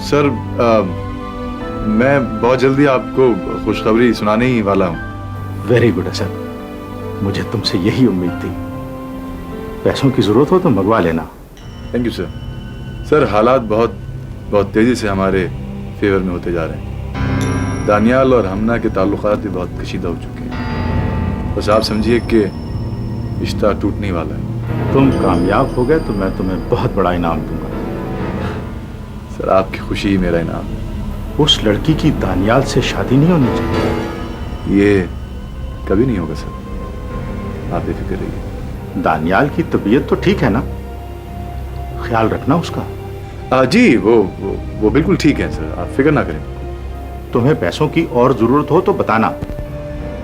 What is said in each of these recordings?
Sir मैं बहुत जल्दी आपको खुशखबरी सुनाने ही वाला हूँ। वेरी गुड असद, मुझे तुमसे यही उम्मीद थी। पैसों की जरूरत हो तो मंगवा लेना। Thank you sir. सर हालात बहुत बहुत तेजी से हमारे फेवर में होते जा रहे हैं। दानियाल और हमना के ताल्लुकात भी बहुत कशीदा हो चुके हैं। बस आप समझिए कि रिश्ता टूटने वाला है। तुम कामयाब हो गए तो मैं तुम्हें बहुत बड़ा इनाम दूंगा। सर आपकी खुशी ही मेरा इनाम है। उस लड़की की दानियाल से शादी नहीं होनी चाहिए। ये कभी नहीं होगा सर, आप बेफिक्र रहिए। दानियाल की तबीयत तो ठीक है ना? ख्याल रखना उसका। जी वो बिल्कुल ठीक है सर, आप फिक्र ना करें। तुम्हें पैसों की और जरूरत हो तो बताना।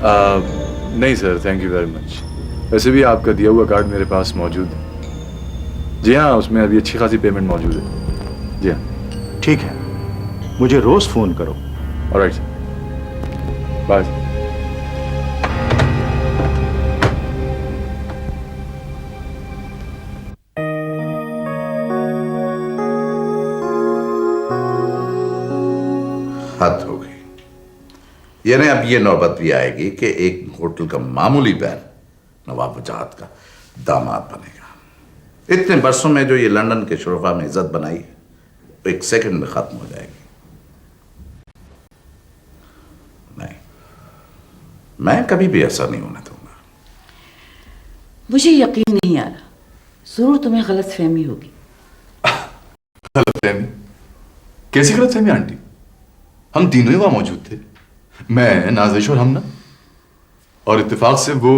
नहीं sir, thank you very much. वैसे भी आपका दिया हुआ कार्ड मेरे पास मौजूद है। जी हाँ, उसमें अभी अच्छी खासी पेमेंट मौजूद है। जी हाँ ठीक है, मुझे रोज फोन करो। Alright sir, bye. हद हो गई। यानी अब ये नौबत भी आएगी कि एक होटल का मामूली बैन नवाब वजाहत का दामाद बनेगा। इतने बरसों में जो ये लंदन के शुरफा में इज्जत बनाई है, वो एक सेकंड में खत्म हो जाएगी। नहीं, मैं कभी भी ऐसा नहीं होने दूंगा। मुझे यकीन नहीं आ रहा, जरूर तुम्हें गलतफहमी होगी। गलतफहमी? कैसी गलतफहमी आंटी? हम तीनों ही वहां मौजूद थे, मैं, नाजिश और हमना, और इत्तेफाक से वो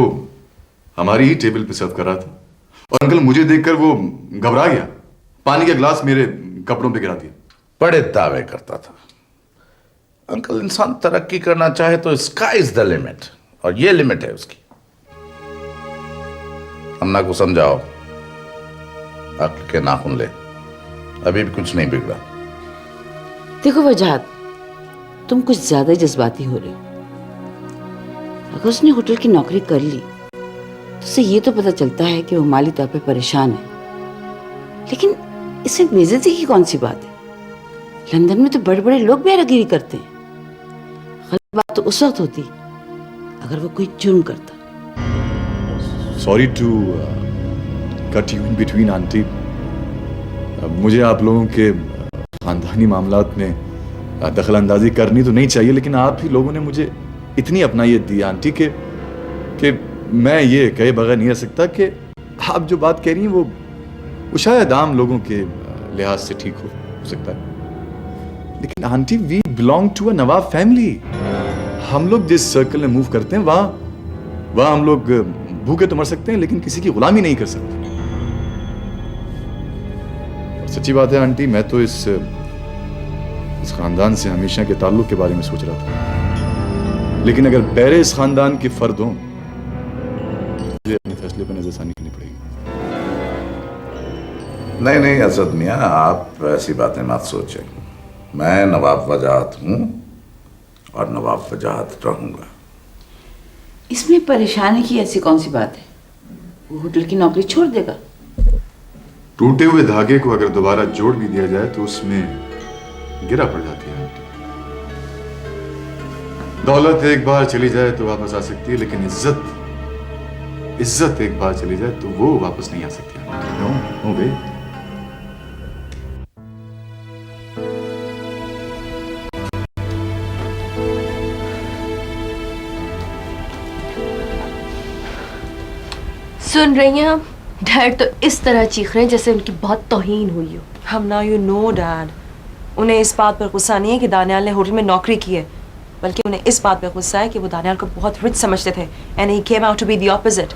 हमारी ही टेबल पे सर्व कर रहा था और अंकल मुझे देखकर वो घबरा गया, पानी का गिलास मेरे कपड़ों पे गिरा दिया। बड़े दावे करता था। अंकल, इंसान तरक्की करना चाहे तो स्काई इज द लिमिट, और ये लिमिट है उसकी। हमना को समझाओ, अक्ल के नाखून ले, अभी भी कुछ नहीं बिगड़ा। देखो वजाहत, तुम कुछ ज्यादा ही जज्बाती हो रहे हो। अगर उसने होटल की नौकरी कर ली तो उससे ये तो पता चलता है कि वो माली तौर पे परेशान है, लेकिन इसमें बेइज्जती की कौन सी बात है? लंदन में तो बड़े बड़े लोग बेरागिरी करते हैं। गलत बात तो उस वक्त होती अगर वो कोई जुर्म करता। Sorry to cut you in between aunty. मुझे आप लोगों के खानदानी मामलात में दखल अंदाजी करनी तो नहीं चाहिए, लेकिन आप ही लोगों ने मुझे इतनी अपनायत दी आंटी कि मैं ये कहे बगैर नहीं रह सकता कि आप जो बात कह रही हैं वो शायद आम लोगों के लिहाज से ठीक हो सकता है, लेकिन aunty we belong to a nawab family. हम लोग जिस सर्कल में मूव करते हैं वहां हम लोग भूखे तो मर सकते हैं लेकिन किसी की गुलामी नहीं कर सकते। सच्ची बात है आंटी, मैं तो इस खानदान से हमेशा के ताल्लुक के बारे में सोच रहा था, लेकिन अगर बैरे इस खानदान के फर्द हों मुझे अपने फैसले पर नजरसानी करनी पड़ेगी। नहीं असद मियाँ, आप ऐसी बातें मत सोचें। मैं नवाब वजाहत हूँ और नवाब वजाहत रहूंगा। इसमें परेशानी की ऐसी कौन सी बात है? वो होटल की नौकरी छोड़ देगा। टूटे हुए धागे को अगर दोबारा जोड़ भी दिया जाए तो उसमें गिरा पड़ जाती है आंटी। दौलत एक बार चली जाए तो वापस आ सकती है, लेकिन इज्जत एक बार चली जाए तो वो वापस नहीं आ सकती आंटी। नो वे। सुन रही हैं आप? डैड तो इस तरह चीख रहे हैं जैसे उनकी बहुत तौहीन हुई हो। हम नाउ यू नो डैड, उन्हें इस बात पर गुस्सा नहीं है कि दानियाल ने होटल में नौकरी की है, बल्कि उन्हें इस बात पर गुस्सा है कि वो दानियाल को बहुत रिच समझते थे and he came out to be the opposite.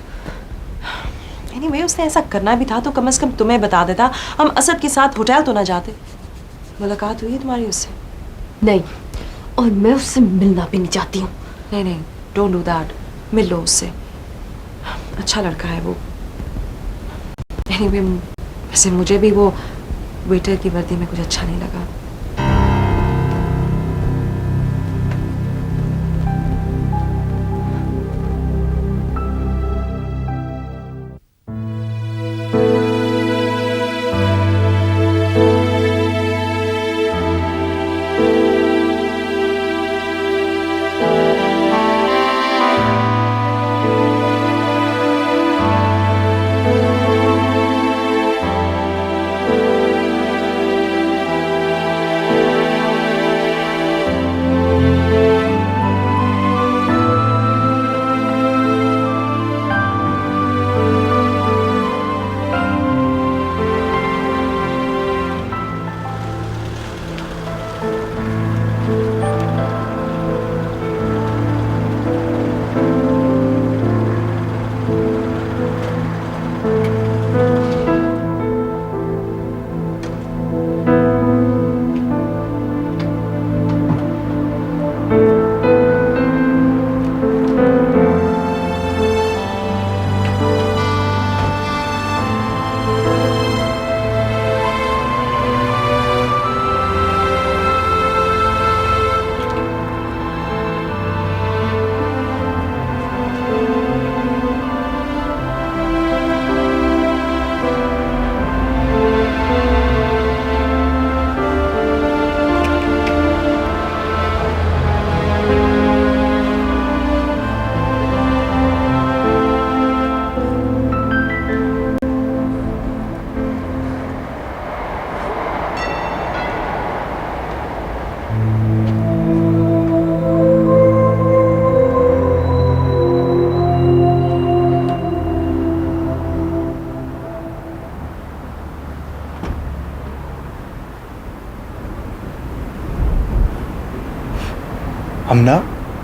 Anyway, उसने ऐसा करना भी था तो कम से कम तुम्हें बता देता, हम असद के साथ होटल तो ना जाते। मुलाकात हुई है तुम्हारी उससे? नहीं, और मैं उससे मिलना भी नहीं चाहती हूँ। नहीं, डोंट डू दैट। मिल लो उससे, अच्छा लड़का है वो। एनीवे, वैसे मुझे भी वो वेटर की वर्दी में कुछ अच्छा नहीं लगा।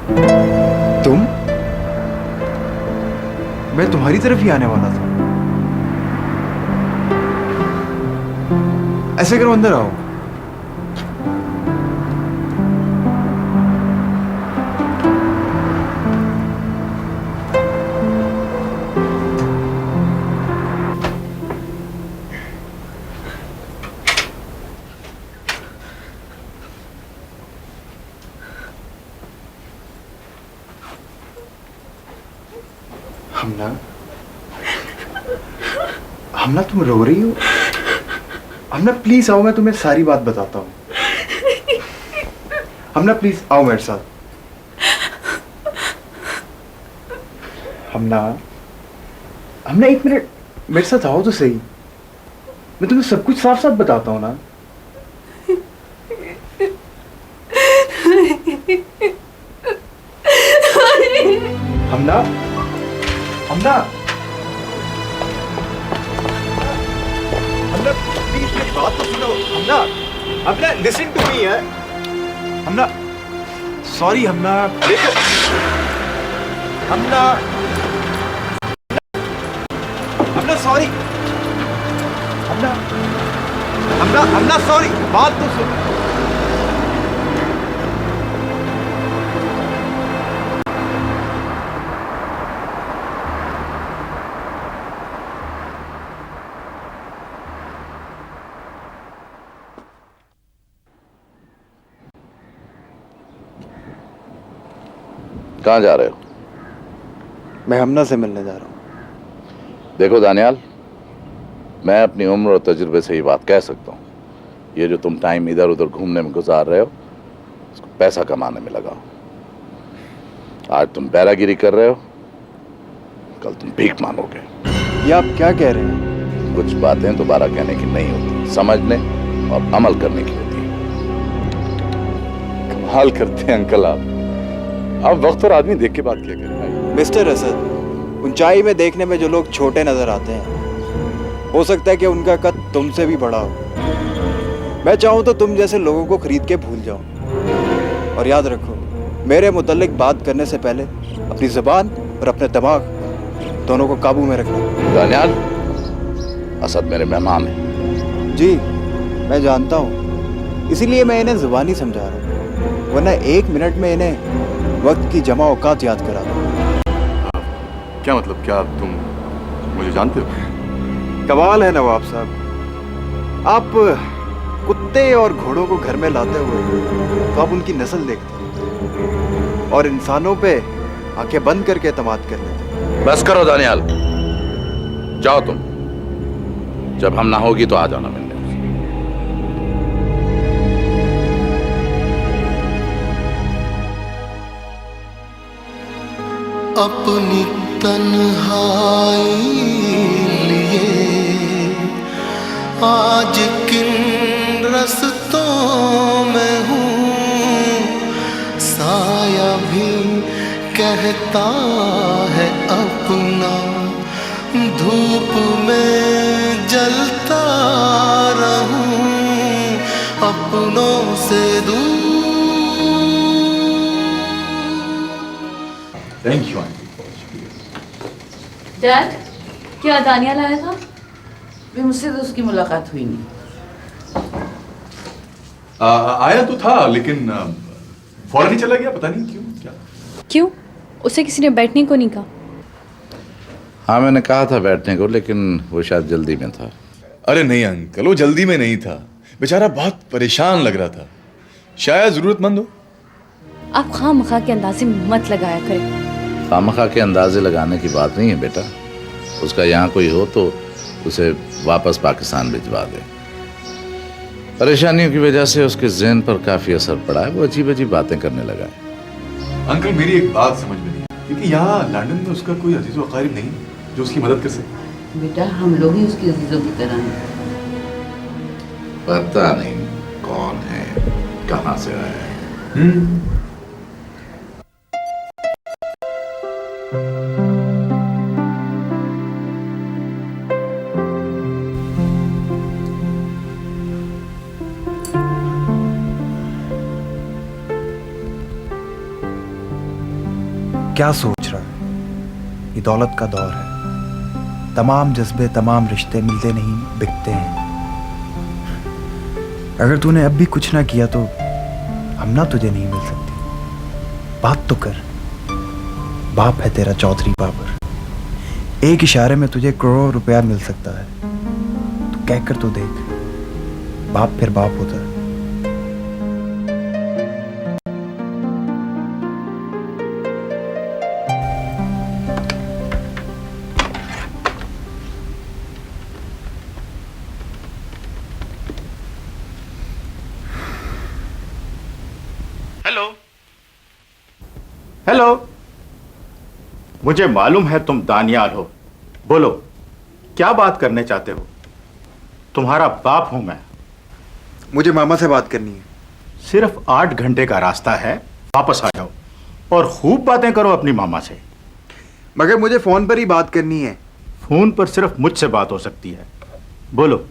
तुम? मैं तुम्हारी तरफ ही आने वाला था। ऐसे करो, अंदर आओ। हमना, हमना तुम रो रही हो? हमना प्लीज आओ, मैं तुम्हें सारी बात बताता हूँ। हमना प्लीज आओ मेरे साथ। हमना, हमना एक मिनट मेरे साथ आओ तो सही। मैं तुम्हें सब कुछ साफ साफ बताता हूँ ना। हमना, हमना, हमना प्लीज मेरी बात तो सुनो। हमना, हमना लिसन टू मी है। हमना, सॉरी हमना, देखो हमना, हमना सॉरी, हमना, हमना, हमना सॉरी, बात तो सुनो। कहाँ जा रहे हो? मैं हमना से मिलने जा रहा हूँ। देखो दानियाल, मैं अपनी उम्र और तजुर्बे से ये बात कह सकता हूँ, ये जो तुम टाइम इधर उधर घूमने में गुजार रहे हो, उसको पैसा कमाने में लगाओ। आज तुम पैरागिरी कर रहे हो, कल तुम भीख मांगोगे। ये आप क्या कह रहे हैं? कुछ बातें दोबारा कहने की नहीं होती, समझने और अमल करने की होती है। कमाल करते हैं अंकल आप वक्त और आदमी देख के बात किया करें। मिस्टर असद, ऊंचाई में देखने में जो लोग छोटे नजर आते हैं, हो सकता है कि उनका कद तुमसे भी बड़ा हो। मैं चाहूं तो तुम जैसे लोगों को खरीद के भूल जाओ। और याद रखो, मेरे मुतालिक बात करने से पहले अपनी जुबान और अपने दिमाग दोनों को काबू में रखना। दानियाल, असद मेरे मेहमान हैं। जी मैं जानता हूँ, इसीलिए मैं इन्हें जुबानी समझा रहा हूँ, वरना 1 मिनट में इन्हें वक्त की जमा औकात याद करा दूँ। क्या मतलब, क्या तुम मुझे जानते हो? कमाल है नवाब साहब, आप कुत्ते और घोड़ों को घर में लाते हुए तो आप उनकी नस्ल देखते हैं और इंसानों पे आंखें बंद करके एतमाद कर लेते हैं। बस करो दानियाल, जाओ तुम। जब हम ना होगी तो आ जाना मिलने। अपनी तन्हाई लिए आज किन रस्तों में हूँ, साया भी कहता है अपना, धूप में जलता रहूं अपनों से दूर। Thank you aunty. डैड, क्या दानियाल आया था? भी मुझसे तो उसकी मुलाकात हुई नहीं। आया तो था लेकिन फौरन ही चला गया, पता नहीं क्यों। क्या क्यों? उसे किसी ने बैठने को नहीं कहा? हाँ, मैंने कहा था बैठने को, लेकिन वो शायद जल्दी में था। अरे नहीं अंकल, वो जल्दी में नहीं था, बेचारा बहुत परेशान लग रहा था, शायद जरूरतमंद हो। आप खामखा के अंदाजे मत लगाया करें। खामखा के अंदाजे लगाने की बात नहीं है बेटा। उसका यहाँ कोई हो तो उसे वापस पाकिस्तान भिजवा दे। परेशानियों की वजह से उसके ज़हन पर काफ़ी असर पड़ा है, वो अजीब अजीब बातें करने लगा है। अंकल मेरी एक बात समझ में नहीं आई, क्योंकि यहाँ लंदन में उसका कोई अजीज व अकारीब नहीं जो उसकी मदद कर सके। बेटा हम लोग ही उसकी अजीजों की तरह हैं। पता नहीं कौन है, कहाँ से आया है। क्या सोच रहा है? ये दौलत का दौर है। तमाम जज्बे, तमाम रिश्ते मिलते नहीं, बिकते हैं। अगर तूने अब भी कुछ ना किया तो हम ना तुझे नहीं मिल सकती। बात तो कर। बाप है तेरा चौधरी बाबर। एक इशारे में तुझे करोड़ों रुपया मिल सकता है। तू कहकर तो देख, बाप फिर बाप होता है। हेलो हेलो, मुझे मालूम है तुम दानियाल हो। बोलो, क्या बात करने चाहते हो? तुम्हारा बाप हूं मैं। मुझे मामा से बात करनी है। सिर्फ 8 घंटे का रास्ता है, वापस आ जाओ और खूब बातें करो अपनी मामा से। मगर मुझे फोन पर ही बात करनी है। फोन पर सिर्फ मुझसे बात हो सकती है। बोलो।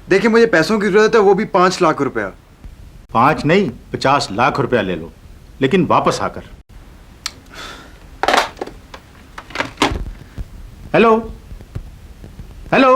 देखिए, मुझे पैसों की जरूरत है, वो भी 5 लाख रुपया। 5 नहीं, 50 लाख रुपया ले लो, लेकिन वापस आकर। हेलो हेलो,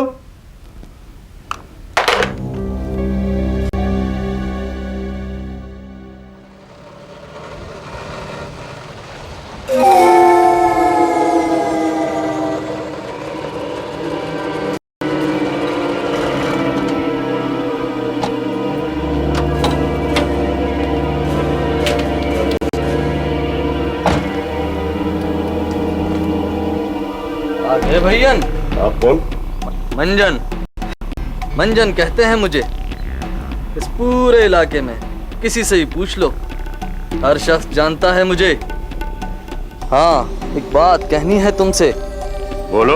आगे भैयन। आप कौन? मंजन, मंजन कहते हैं मुझे। इस पूरे इलाके में किसी से भी पूछ लो, हर शख्स जानता है मुझे। हाँ, एक बात कहनी है तुमसे। बोलो।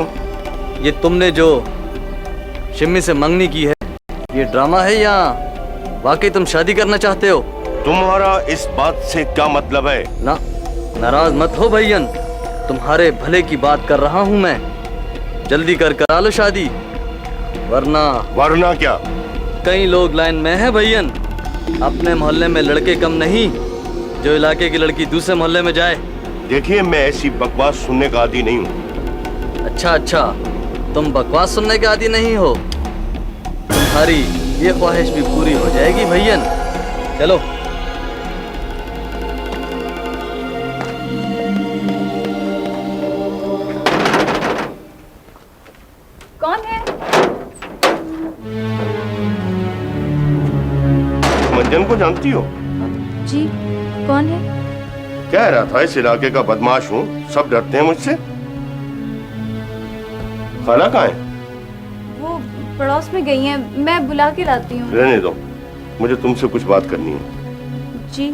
ये तुमने जो शिम्मी से मंगनी की है, ये ड्रामा है या वाकई तुम शादी करना चाहते हो? तुम्हारा इस बात से क्या मतलब है? ना, नाराज मत हो भैयन, तुम्हारे भले की बात कर रहा हूँ मैं। जल्दी करा लो शादी, वरना क्या? कई लोग लाइन में हैं भैयन। अपने मोहल्ले में लड़के कम नहीं, जो इलाके की लड़की दूसरे मोहल्ले में जाए। देखिए, मैं ऐसी बकवास सुनने का आदी नहीं हूँ। अच्छा, तुम बकवास सुनने के आदी नहीं हो? तुम्हारी ये ख्वाहिश भी पूरी हो जाएगी भैयन। चलो। कौन है? मंजन को जानती हो? जी, कौन है? कह रहा था इस इलाके का बदमाश हूँ, सब डरते हैं मुझसे। खाला कहाँ है? वो पड़ोस में गई हैं, मैं बुला के लाती हूँ। रहने दो, मुझे तुमसे कुछ बात करनी है। जी।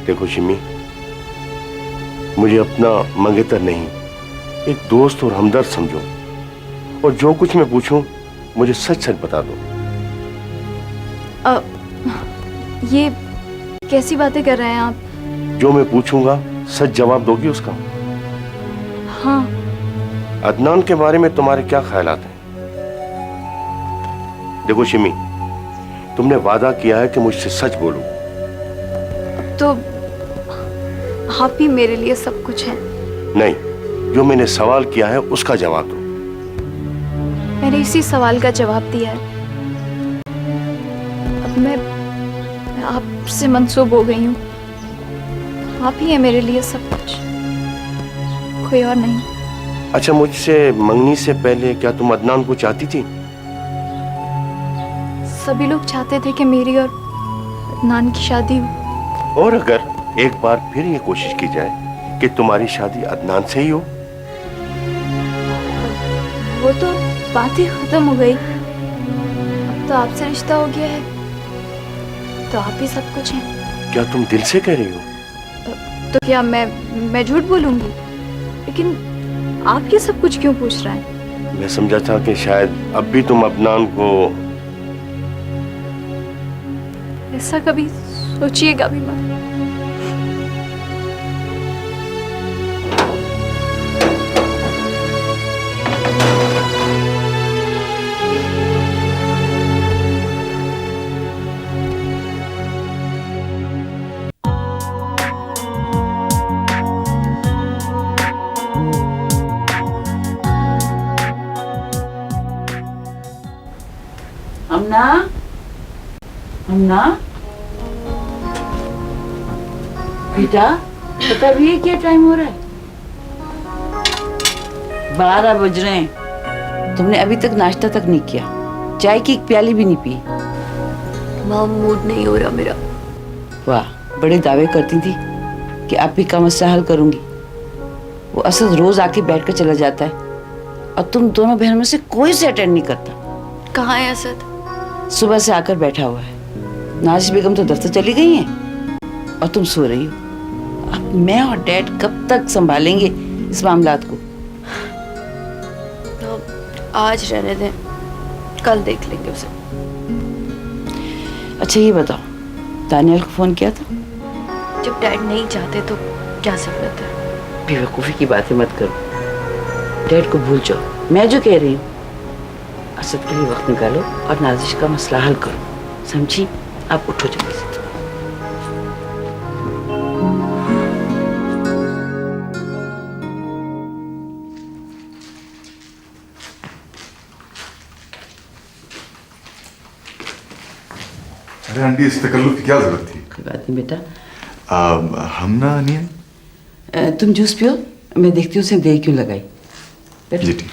देखो शिमी, मुझे अपना मंगेतर नहीं, एक दोस्त और हमदर्द समझो, और जो कुछ मैं पूछूं मुझे सच सच बता दो। ये कैसी बातें कर रहे हैं आप? जो मैं पूछूंगा सच जवाब दोगी उसका? हाँ। अदनान के बारे में तुम्हारे क्या ख्यालात हैं? देखो शिमी, तुमने वादा किया है कि मुझसे सच बोलो। तो आप ही मेरे लिए सब कुछ है। नहीं, जो मैंने सवाल किया है उसका जवाब दो। मैंने इसी सवाल का जवाब दिया है। अब मैं आपसे मंसूब हो गई हूँ। आप ही है मेरे लिए सब कुछ, कोई और नहीं। अच्छा, मुझसे मंगनी से पहले क्या तुम अदनान को चाहती थी? सभी लोग चाहते थे कि मेरी और अदनान की शादी हो। और अगर एक बार फिर ये कोशिश की जाए कि तुम्हारी शादी अदनान से ही हो? वो तो बात ही खत्म हो गई। अब तो आपसे रिश्ता हो गया है, तो आप ही सब कुछ हैं। क्या तुम दिल से कह रही हो? तो क्या मैं झूठ बोलूंगी? लेकिन आप ये सब कुछ क्यों पूछ रहे हैं? मैं समझा था कि शायद अब भी तुम अदनान को। ऐसा कभी सोचिएगा भी मत। हमना हमना बेटा, पता भी है क्या टाइम हो रहा है? 12 बज रहे हैं। तुमने अभी तक नाश्ता तक नहीं किया, चाय की एक प्याली भी नहीं पी। माँ, मूड नहीं हो रहा मेरा। वाह, बड़े दावे करती थी कि आप भी का मसला हल करूंगी। वो असद रोज आके बैठ कर चला जाता है और तुम दोनों बहनों में से कोई से अटेंड नहीं करता। कहाँ है असद? सुबह से आकर बैठा हुआ है। नाजिश बेगम तो दफ्तर चली गई हैं और तुम सो रही हो। अब मैं और डैड कब तक संभालेंगे इस मामलात को? तो आज रहने दें, कल देख लेंगे उसे। अच्छा ये बताओ, दानियाल को फोन किया था? जब डैड नहीं चाहते तो क्या जरूरत है? बेवकूफ़ी की बातें मत करो। डैड को भूल जाओ। मैं जो कह रही हूँ, असद के लिए वक्त निकालो और नाजिश का मसला हल करो, समझी? आप उठो जल्दी से। अरे आंटी, इस तकल्लुफ की क्या जरूरत थी? कोई बात नहीं बेटा। हमना नहीं है? तुम जूस पियो, मैं देखती हूँ उसे देर क्यों लगाई। जी ठीक।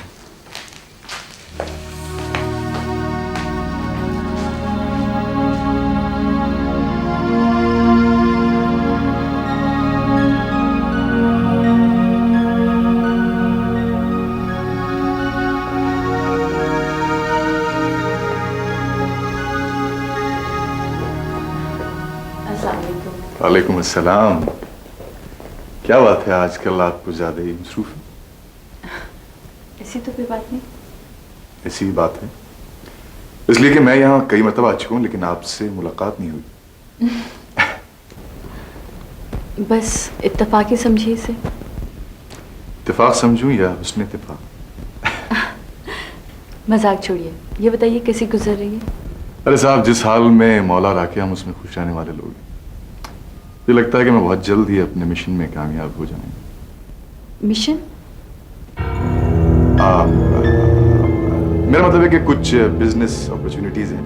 वालेकुम अस्सलाम। क्या बात है, आजकल आप कुछ ज्यादा ही मसरूफ हैं। ऐसी तो कोई बात नहीं। ऐसी बात है इसलिए कि मैं यहाँ कई मरतबा आ चुका हूँ, लेकिन आपसे मुलाकात नहीं हुई। बस इत्तेफाक ही समझिए इसे। इत्तेफाक समझूं या हुस्न इत्तेफाक? मजाक छोड़िए, ये बताइए कैसी गुजर रही है? अरे साहब, जिस हाल में मौला राखे हम उसमें खुश रहने वाले लोग हैं। मुझे लगता है कि मैं बहुत जल्द ही अपने मिशन में कामयाब हो जाऊंगा। मिशन? मेरा मतलब है कि कुछ बिजनेस अपॉर्चुनिटीज हैं।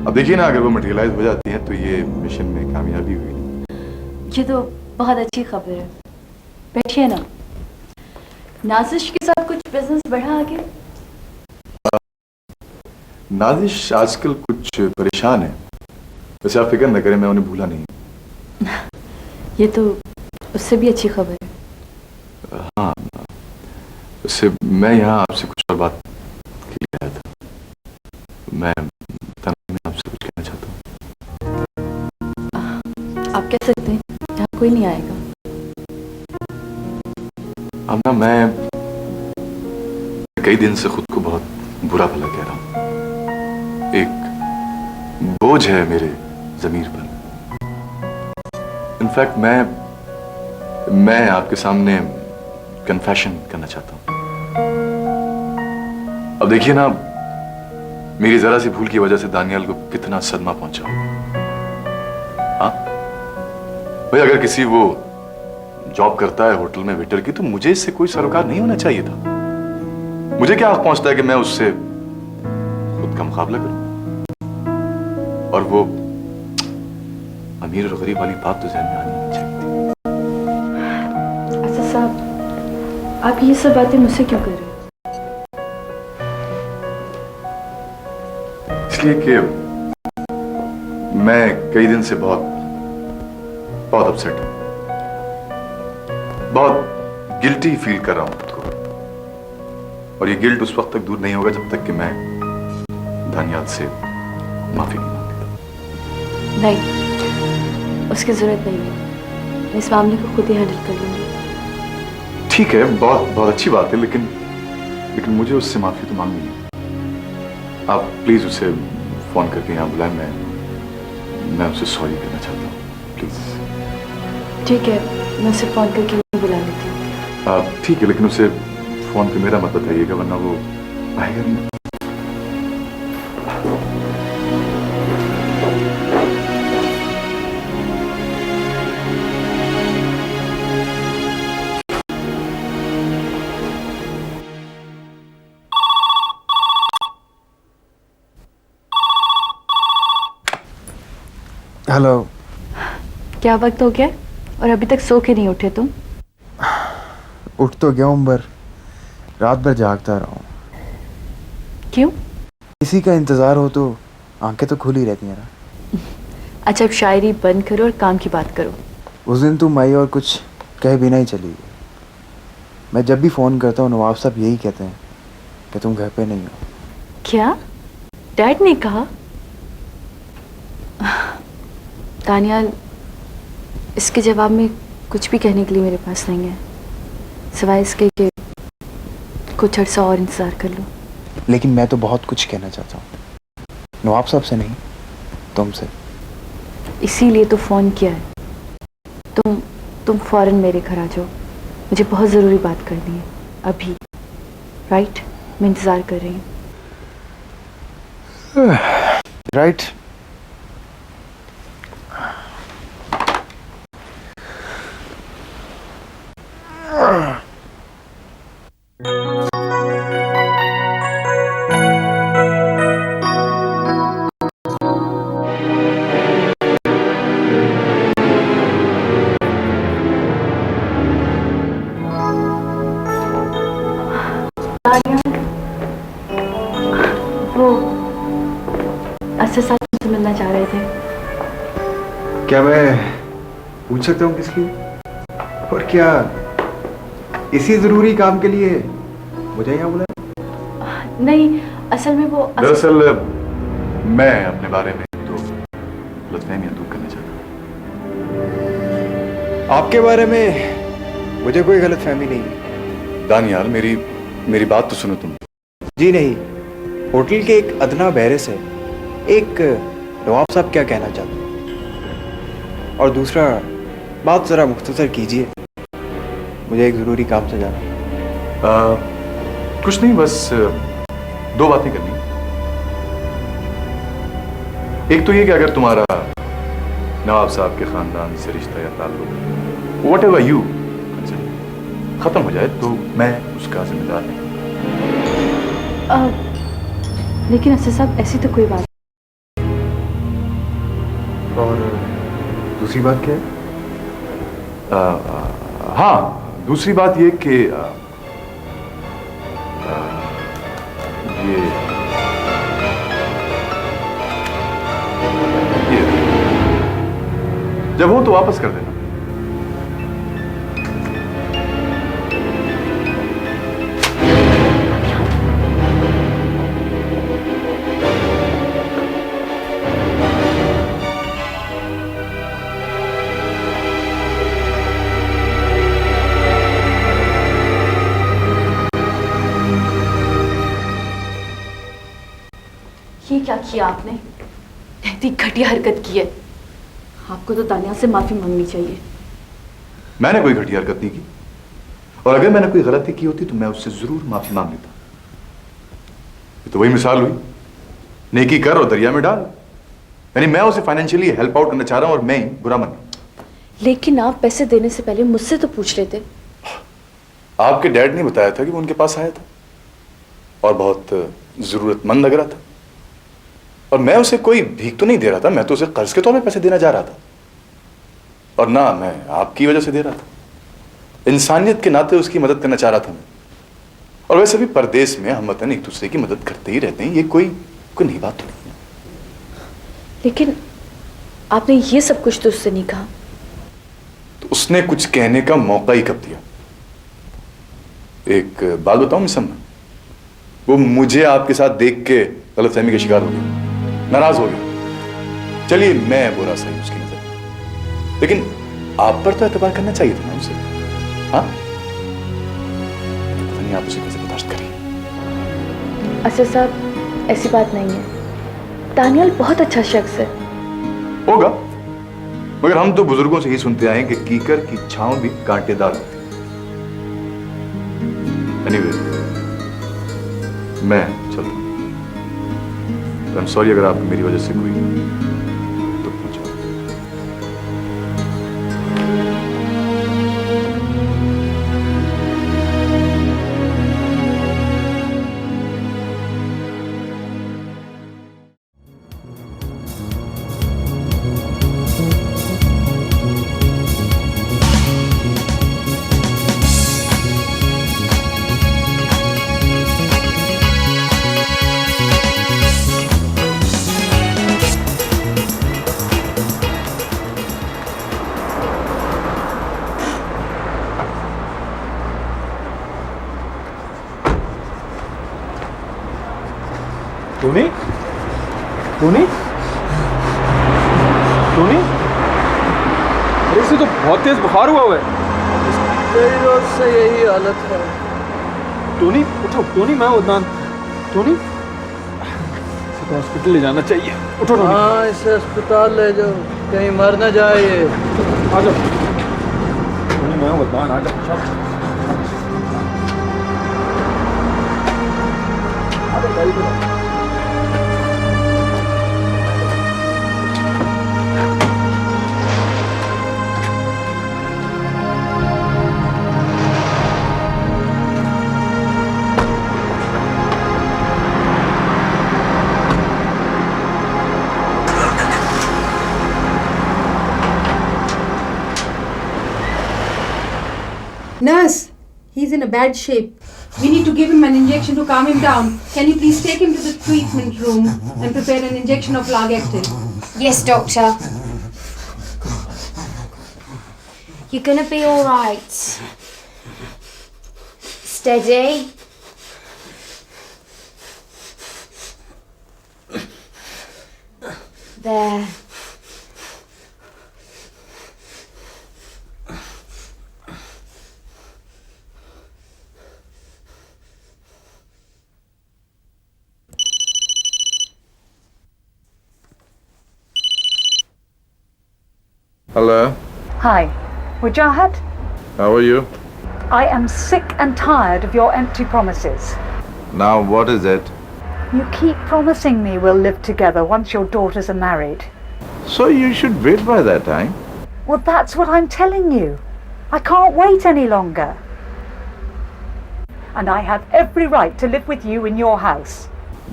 अब देखिए ना, अगर वो मटेरियलाइज हो जाती हैं तो ये मिशन में कामयाबी हुई। ये तो बहुत अच्छी खबर है। बैठिए ना। नाजिश के साथ कुछ बिजनेस बढ़ा आगे? नाजिश आजकल कुछ परेशान है। वैसे आप फिक्र न करें, मैं उन्हें भूला नहीं। ये तो उससे भी अच्छी खबर है। हाँ, वैसे मैं यहाँ आपसे कुछ और बात के लिए आया था। मैं तन्हाई में आपसे कुछ कहना चाहता हूँ। आप कह सकते हैं, यहाँ कोई नहीं आएगा। अब ना मैं कई दिन से खुद को बहुत बुरा भला कह रहा हूँ। एक बोझ है मेरे ज़मीर पर। इनफैक्ट मैं आपके सामने कन्फेशन करना चाहता हूँ। अब देखिए ना, मेरी जरा सी भूल की वजह से दानियाल को कितना सदमा पहुंचा। हाँ भाई, अगर किसी वो जॉब करता है होटल में वेटर की, तो मुझे इससे कोई सरोकार नहीं होना चाहिए था। मुझे क्या हक पहुंचता है कि मैं उससे खुद का मुकाबला करूं? और वो अमीर और गरीब वाली बात तो ज़हन में आनी नहीं चाहिए। अच्छा साहब, आप ये सब बातें मुझसे क्यों कर रहे हो? इसलिए कि मैं कई दिन से बहुत अपसेट हूं, बहुत गिल्टी फील कर रहा हूं खुद को। और ये गिल्ट उस वक्त तक दूर नहीं होगा जब तक कि मैं दानियाल से माफी नहीं मांगता। नहीं, उसकी जरूरत नहीं है। मैं इस मामले को खुद ही हैंडल कर लूंगी। ठीक है, बहुत अच्छी बात है, लेकिन मुझे उससे माफी तो मांगनी है। आप प्लीज उसे फोन करके यहाँ बुलाएं। मैं उसे सॉरी कहना चाहता हूँ, प्लीज। ठीक है, मैं उसे फोन करके बुला लेती हूँ। ठीक है, लेकिन उसे फोन पे मेरा मत बताइएगा, वरना वो आएगा नहीं। हेलो। क्या वक्त हो गया और अभी तक सो के नहीं उठे तुम? उठ तो गया हूँ पर रात भर जागता रहा हूँ। क्यों? किसी का इंतज़ार हो तो आंखें तो खुली रहती हैं ना। अच्छा अब शायरी बंद करो और काम की बात करो। उस दिन तुम आई और कुछ कह भी नहीं चली गई। मैं जब भी फ़ोन करता हूँ नवाब साहब यही कहते हैं कि तुम घर पे नहीं हो। क्या डैड ने कहा? दानियाल, इसके जवाब में कुछ भी कहने के लिए मेरे पास नहीं है सिवाय इसके कि कुछ अर्सा और इंतज़ार कर लो। लेकिन मैं तो बहुत कुछ कहना चाहता हूँ, नवाब साहब से नहीं, तुमसे। इसीलिए तो फ़ोन किया है। तुम फ़ौरन मेरे घर आ जाओ, मुझे बहुत ज़रूरी बात करनी है अभी। राइट? मैं इंतज़ार कर रही हूँ। राइट। वो असद साहब तुमसे मिलना चाह रहे थे। क्या मैं पूछ सकता हूँ किस लिए? और क्या इसी ज़रूरी काम के लिए मुझे यहाँ बुलाया? नहीं, असल में वो दरअसल मैं अपने बारे में तो गलतफहमियां दूर करना चाहता हूँ। आपके बारे में मुझे कोई गलतफहमी नहीं है। दानियाल, मेरी बात तो सुनो तुम। जी नहीं, होटल के एक अदना बहरे से एक नवाब साहब क्या कहना चाहते हैं, और दूसरा बात ज़रा मुख्तसर कीजिए, मुझे एक ज़रूरी काम से जाना। कुछ नहीं, बस दो बातें करनी। एक तो ये कि अगर तुम्हारा नवाब साहब के खानदान से रिश्ता या ताल्लुक वट एवर यू खत्म हो जाए तो मैं उसका जिम्मेदार नहीं। लेकिन असद साहब ऐसी तो कोई बात। और दूसरी बात क्या है? हाँ, दूसरी बात ये कि ये जब हो तो वापस कर देना। ये क्या किया आपने? इतनी घटिया हरकत की है। आपको तो दानियाल से माफी मांगनी चाहिए। मैंने कोई घटिया हरकत नहीं की, और अगर मैंने कोई गलती की होती तो मैं उससे जरूर माफी मांग लेता। ये तो वही मिसाल हुई, नेकी कर और दरिया में डाल। यानी मैं उसे फाइनेंशियली हेल्प आउट करना चाह रहा हूं और मैं ही बुरा मन। लेकिन आप पैसे देने से पहले मुझसे तो पूछ लेते। आपके डैड ने बताया था कि वो उनके पास आया था और बहुत जरूरतमंद लग रहा था, और मैं उसे कोई भीख तो नहीं दे रहा था, मैं तो उसे कर्ज के तौर पे पैसे देना चाह रहा था, और ना मैं आपकी वजह से दे रहा था। इंसानियत के नाते उसकी मदद करना चाह रहा था मैं। और वैसे भी परदेश में हम वतन एक दूसरे की मदद करते ही रहते हैं, ये कोई नई बात तो नहीं है। लेकिन आपने ये सब कुछ तो उससे नहीं कहा। तो उसने कुछ कहने का मौका ही कब दिया? एक बात बताऊं मिसम्मा, वो मुझे आपके साथ देख के गलतफहमी का शिकार हो गया, नाराज हो गया। चलिए मैं बुरा सही उसकी नजर में, लेकिन आप पर तो एतबार करना चाहिए था ना उसे। हाँ, पता नहीं आप उसे कैसे बर्दाश्त करिए। असद साहब ऐसी बात नहीं है, दानियाल बहुत अच्छा शख्स है। होगा, मगर हम तो बुजुर्गों से ही सुनते आए हैं कि कीकर की छांव भी कांटेदार होती है। Anyway, मैं चलता हूं। आई एम सॉरी अगर आपको मेरी वजह से कोई दुख पहुंचा। टोनी टोनी टोनी, अरे इसे तो बहुत तेज बुखार हुआ है। कई रोज से यही हालत है। टोनी उठो, टोनी मैं उदनान। टोनी इसे तो हॉस्पिटल ले जाना चाहिए। उठो टोनी। हाँ, इसे अस्पताल ले जाओ, कहीं मर न जाए ये। आ जाओ टोनी, मैं उदनान, आ जाओ। Nurse, he's in a bad shape. We need to give him an injection to calm him down. Can you please take him to the treatment room and prepare an injection of Largactil? Yes, doctor. You're gonna be all right. Steady. There. Hello, Hi, Wajahat. how are you? I am sick and tired of your empty promises. Now what is it? You keep promising me we'll live together once your daughters are married. So you should wait by that time. Well, that's what I'm telling you. I can't wait any longer. And I have every right to live with you in your house.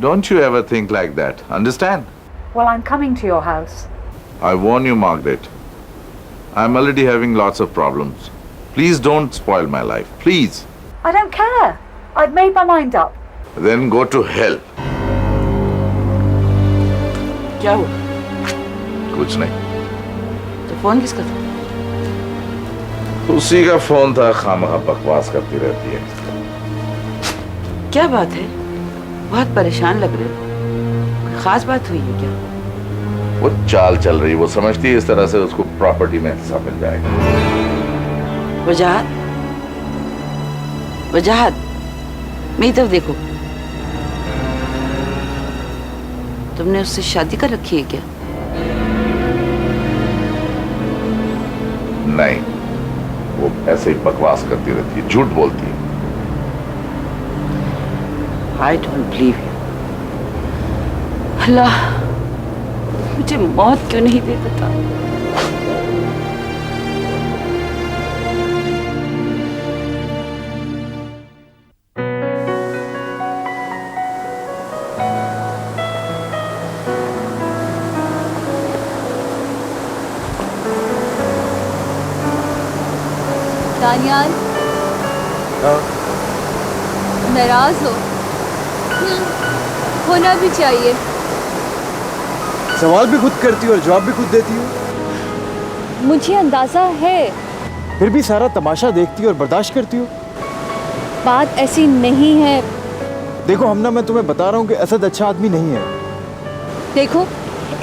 Don't you ever think like that, understand? Well, I'm coming to your house. I warn you, Margaret. I'm already having lots of problems. Please don't spoil my life, please. I don't care. I've made my mind up. Then go to hell. क्या हुआ? कुछ नहीं, तो phone किसका था? उसी का phone था, खामखा बकवास करती रहती है। क्या बात है? बहुत परेशान लग रहे हो। कोई खास बात हुई है क्या? वो चाल चल रही, वो समझती है इस तरह से उसको प्रॉपर्टी में हिस्सा मिल जाएगा। वजाहत, वजाहत, मेरी तरफ देखो। तुमने उससे शादी कर रखी है क्या? नहीं, वो ऐसे ही बकवास करती रहती है, झूठ बोलती है। I don't believe you. अल्लाह, मुझे मौत क्यों नहीं दे देता? दानियाल, नाराज हो? होना भी चाहिए। सवाल भी खुद करती हो और जवाब भी खुद देती हो। मुझे अंदाजा है। फिर भी सारा तमाशा देखती हो और बर्दाश्त करती हो। बात ऐसी नहीं है। देखो हमना, मैं तुम्हें बता रहा हूँ कि असद अच्छा आदमी नहीं है। देखो,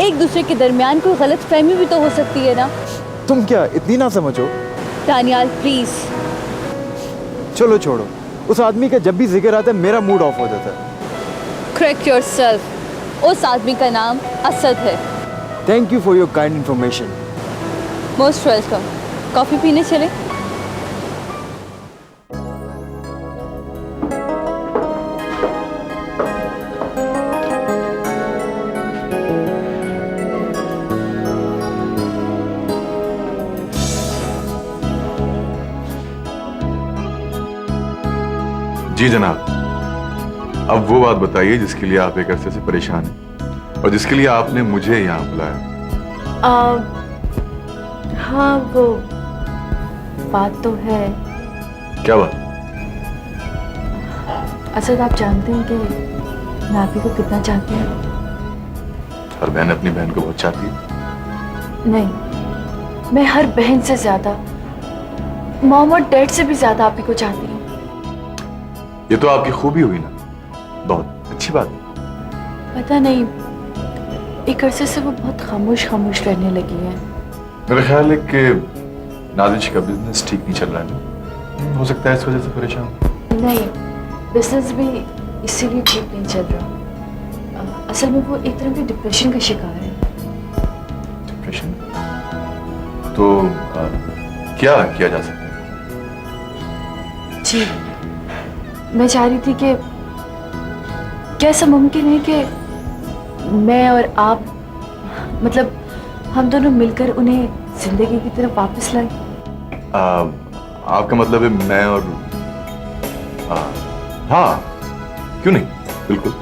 एक दूसरे के दरमियान कोई गलत फहमी भी तो हो सकती है ना। तुम क्या इतनी ना समझो? दानियाल प्लीज। चलो छोड़ो, उस आदमी का जब भी जिक्र आता है मेरा मूड ऑफ हो जाता है। करेक्ट योरसेल्फ, उस आदमी का नाम असद है। Thank you for your kind information. Most welcome. Coffee पीने चले? जी जनाब, अब वो बात बताइए जिसके लिए आप एक अरसे से परेशान हैं और जिसके लिए आपने मुझे यहाँ बुलाया। हाँ, वो बात तो है। क्या बात? असद, आप जानते हैं कि मैं आप ही को कितना चाहती हूँ। हर बहन अपनी बहन को बहुत चाहती है। नहीं, मैं हर बहन से ज्यादा, मॉम और डैड से भी ज्यादा आप ही को चाहती हूँ। ये तो आपकी खूबी हुई ना, बहुत अच्छी बात। पता नहीं, एक अरसे से वो बहुत खामोश खामोश रहने लगी है। मेरा ख्याल है कि नादिश का बिजनेस ठीक नहीं चल रहा है, हो सकता है इस वजह से परेशान। नहीं, बिजनेस भी इसीलिए ठीक नहीं चल रहा। असल में वो एक तरह के डिप्रेशन का शिकार है। डिप्रेशन? तो क्या किया जा सकता है? जी, मैं चाह रही थी कि क्या ऐसा मुमकिन है कि मैं और आप, मतलब हम दोनों मिलकर उन्हें जिंदगी की तरफ वापस लाएं? आपका मतलब है मैं और हाँ, क्यों नहीं, बिल्कुल,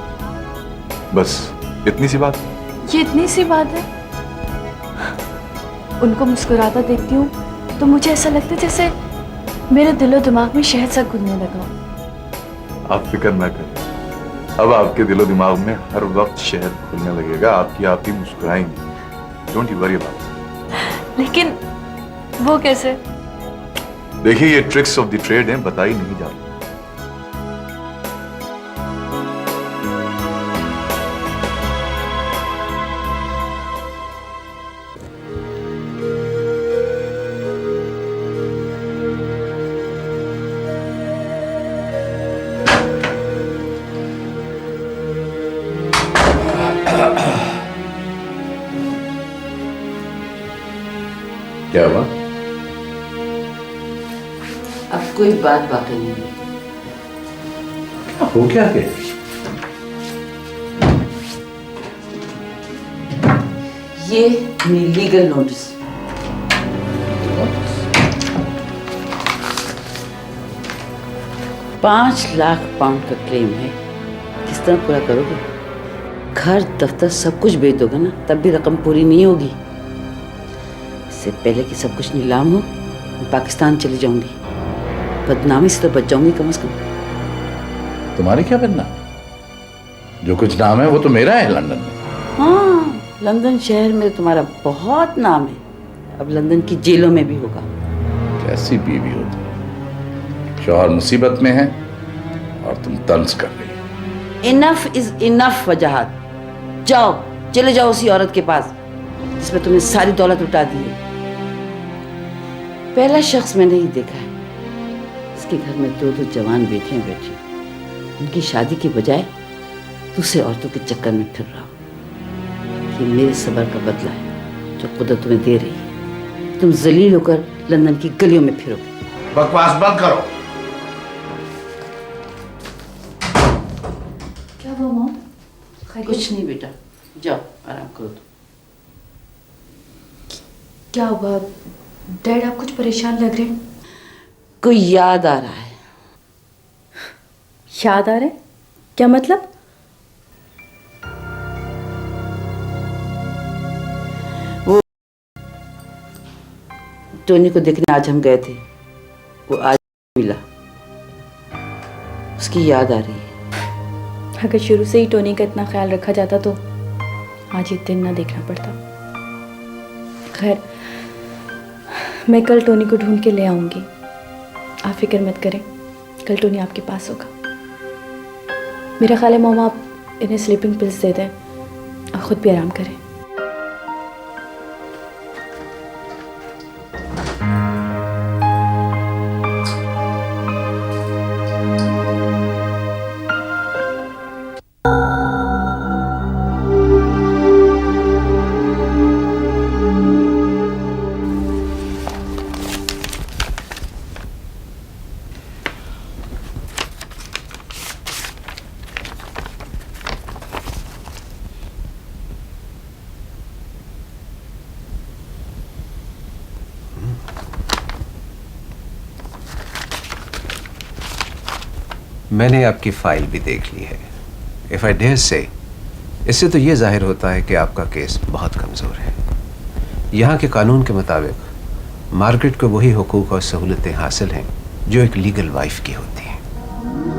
बस इतनी सी बात। ये इतनी सी बात है? उनको मुस्कुराता देखती हूँ तो मुझे ऐसा लगता है जैसे मेरे दिलो दिमाग में शहद सा घुलने लगा। आप फिक्र ना करें, अब आपके दिलो दिमाग में हर वक्त शहद घुलने लगेगा, आपकी आप ही मुस्कुराएंगी। Don't you worry about. लेकिन वो कैसे? देखिए, ये ट्रिक्स ऑफ द ट्रेड हैं, बताई नहीं जाती। क्या हुआ? अब कोई बात बाकी नहीं है। हो क्या के? ये मेरी लीगल नोटिस। 5 लाख पाउंड का क्लेम है, किस तरह पूरा करोगे? घर दफ्तर सब कुछ बेच दोगे ना, तब भी रकम पूरी नहीं होगी। इससे पहले कि सब कुछ नीलाम हो, मैं पाकिस्तान चली जाऊंगी। बदनामी से तो बच जाऊंगी कम से कम। तुम्हारी क्या बनना? जो कुछ नाम है वो तो मेरा है लंदन में। हाँ, लंदन शहर में तुम्हारा बहुत नाम है, अब लंदन की जेलों में भी होगा। कैसी बीवी हो तुम? शौहर मुसीबत में है और तुम तंज कर रही हो। इनफ इज इनफ वजाहत। जाओ, चले जाओ उसी औरत के पास जिसमें तुमने सारी दौलत लुटा दी है। पहला शख्स मैंने ही देखा है, इसके घर में 2 जवान बेटियां बैठी, उनकी शादी के बजाय दूसरे औरतों के चक्कर में फिर रहा हूं। ये मेरे सब्र का बदला है जो कुदरत तुम्हें दे रही है। तुम जलील होकर लंदन की गलियों में फिरोगे। बकवास बंद करो। क्या हुआ मॉम? कुछ नहीं बेटा, जाओ आराम करो। क्या हुआ डैड, आप कुछ परेशान लग रहे हैं। कोई याद आ रहा है। याद आ रहा है? क्या मतलब? वो टोनी को देखने आज हम गए थे, वो आज मिला, उसकी याद आ रही है। अगर शुरू से ही टोनी का इतना ख्याल रखा जाता तो आज ये दिन ना देखना पड़ता। खैर, मैं कल टोनी को ढूंढ के ले आऊंगी, आप फिक्र मत करें, कल टोनी आपके पास होगा। मेरा ख्याल है मॉम आप इन्हें स्लीपिंग पिल्स दे दें और खुद भी आराम करें। मैंने आपकी फाइल भी देख ली है। इफ आई डेयर से, इससे तो ये जाहिर होता है कि आपका केस बहुत कमज़ोर है। यहाँ के कानून के मुताबिक मार्garet को वही हुकूक और सहूलतें हासिल हैं जो एक लीगल वाइफ की होती हैं।